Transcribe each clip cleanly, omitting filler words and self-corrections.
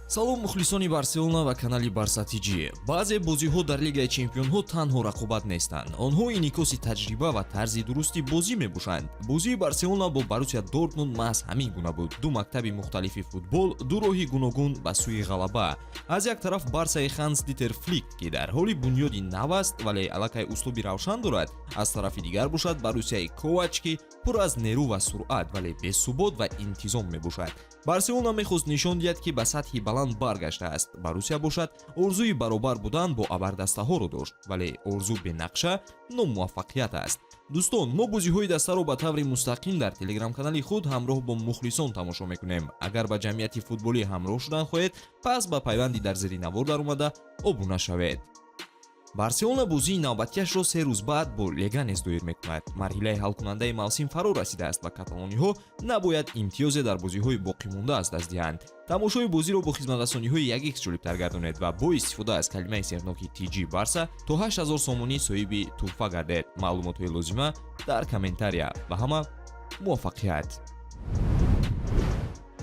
салом мухлисони Барселона ва канали Барса ТЖ. баъзе бозиҳо дар Лигаи Чемпионҳо танҳо рақобат нестанд. Онҳо инъикоси таҷриба ва тарзи дурусти бозӣ мебошанд. Бозии Барселона бо Боруссия Дортмунд маҳз ҳамин гуна буд. Ду мактаби мухталифи футбол, ду роҳи гуногун ба сӯи ғалаба. Аз як тараф Барсаи Ханс Дитер Флик ки дар ҳоли бунёди нав аст, вале аллакай услуби равшан дорад. Аз тарафи дигар бошад Боруссияи Ковач ки пур аз нерӯ ва суръат, вале бесубот ва интизом мебошад. Барселона мехост нишон диҳад ки ба сатҳи баланд баргаштааст. Боруссия бошад орзуи баробар будан бо абардастаҳоро дошт, вале орзу бенақша номуваффақият аст. дӯстон, мо бозиҳои дастаро ба таври мустақим дар телеграм-канали худ ҳамроҳ бо мухлисон тамошо мекунем. Агар ба ҷамъияти футболӣ ҳамроҳ шудан хоҳед, пас ба пайванди дар зери навор даромада обуна шавед. Барселона бозии навбатиашро 3 рӯз баъд бо Леганес доир мекунад. Марҳилаи ҳалкунандаи мавсим фаро расидааст ва каталониҳо набояд имтиёзе дар бозиҳои боқимонда аз даст диҳанд. тамошои бозиро бо хизматрасониҳои 1x ҷолибтар гардонед ва бо истифода аз калимаи сеҳноки TG Барса то 8000 сомонӣ соҳиби туҳфа гардед. маълумотҳои лозима дар комментария. Ба ҳама муваффақият.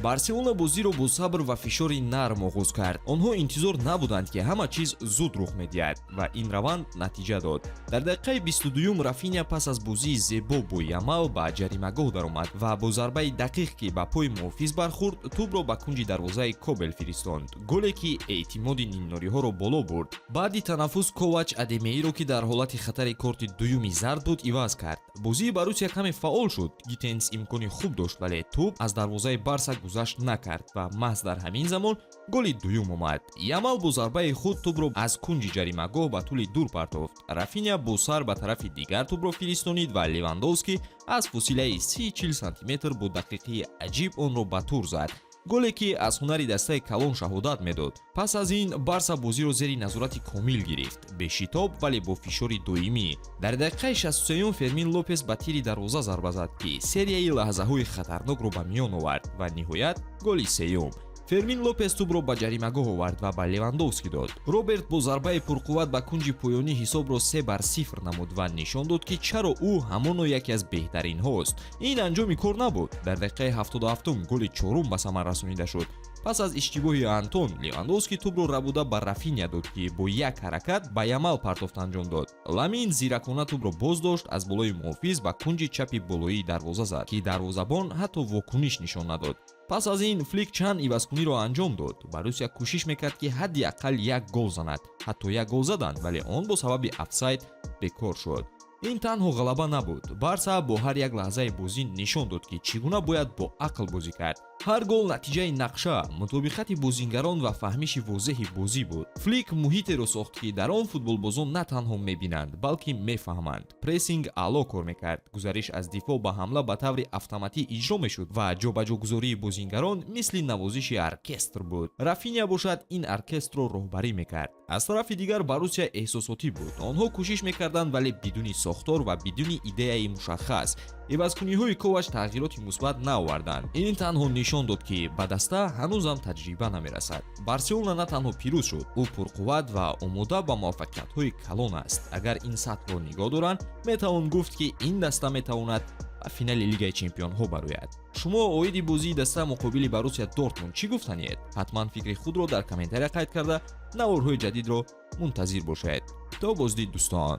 Барселона бозиро бо сабр ва фишори нарм оғоз кард. Онҳо интизор набуданд ки ҳама чиз зуд рух медиҳад ва ин раванд натиҷа дод. Дар дақиқаи 22 Рафиня пас аз бозии зебо бо Ямал ба ҷаримагоҳ даромад ва бо зарбаи дақиқ ки ба пои муҳофиз бархӯрд, тӯбро ба кунҷи дарвозаи Кобел фиристонд. голе ки эътимоди нимнориҳоро боло бурд. баъди танаффус Ковач Адемеиро ки дар ҳолати хатари корти дуюми зард буд иваз кард. бозии Боруссия каме фаъол шуд. Гитенс имкони хуб дошт, вале тӯб аз дарвозаи Барса гузашт накард ва маҳз дар ҳамин замон голи дуюм омад. Ямал бо зарбаи худ тӯбро аз кунҷи ҷаримагоҳ ба тӯли дур партофт. Рафиня бо сар ба тарафи дигар тӯбро фиристонид ва Левандовский аз фосилаи 30-40 сантиметр бо дақиқии аҷиб онро ба тур зад. голе ки аз ҳунари дастаи калон шаҳодат медод. пас аз ин Барса бозиро зери назорати комил гирифт. бешитоб, вале бо фишори доимӣ. дар дақиқаи 63 Фермин Лопес ба тири дарвоза зарба зад ки серияи лаҳзаҳои хатарнокро ба миён овард ва ниҳоят голи сеюм. Фермин Лопес тӯбро ба ҷаримагоҳ овард ва ба Левандовский дод. Роберт бо зарбаи пурқувват ба кунҷи поёнӣ ҳисобро 3-0 намуд ва нишон дод ки чаро ӯ ҳамоно яке аз беҳтаринҳост. ин анҷоми кор набуд. дар дақиқаи 77 голи чорум ба самар расонида шуд. пас аз иштибоҳи Антон, Левандовский тӯбро рабуда ба Рафиня дод ки бо як ҳаракат ба Ямал партофт анҷом дод. Ламин зиракона тӯбро боз дошт, аз болои муҳофиз ба кунҷи чапи болоии дарвоза зад ки дарвозабон ҳатто вокуниш нишон надод. пас аз ин Флик чанд ивазкуниро анҷом дод. Боруссия кӯшиш мекард ки ҳадди аққал як гол занад. ҳатто як гол заданд, вале он бо сабаби офсайд бекор шуд. ин танҳо ғалаба набуд. Барса бо ҳар як лаҳзаи бозӣ нишон дод ки чӣ гуна бояд бо ақл бозӣ кард. ҳар гол натиҷаи нақша, мутобиқати бозингарон ва фаҳмиши возеҳи бозӣ буд. Флик муҳитеро сохт ки дар он футболбозон на танҳо мебинанд, балки мефаҳманд. прессинг аъло кор мекард. гузариш аз дифоъ ба ҳамла ба таври автоматӣ иҷро мешуд ва ҷобаҷогузории бозингарон мисли навозиши оркестр буд. Рафиня бошад ин оркестрро роҳбарӣ мекард. аз тарафи дигар Боруссия эҳсосотӣ буд. онҳо кӯшиш мекарданд, вале бидуни сохтор ва бидуни идеяи мушаххас. ивазкуниҳои Ковач тағйироти мусбат наоварданд. ин танҳо нишон дод ки ба даста ҳанӯзам таҷриба намерасад. Барселона на танҳо пирӯз шуд, ӯ пурқувват ва омода ба муваффақиятҳои калон аст. агар ин сатҳро нигоҳ доранд, метавон гуфт ки ин даста метавонад ба финали Лигаи Чемпионҳо барояд. шумо оиди бозии даста муқобили Боруссия Дортмунд чӣ гуфтаниед? ҳатман фикри худро дар комментария қайд карда, наворҳои ҷадидро мунтазир бошед. то боздид дӯстон.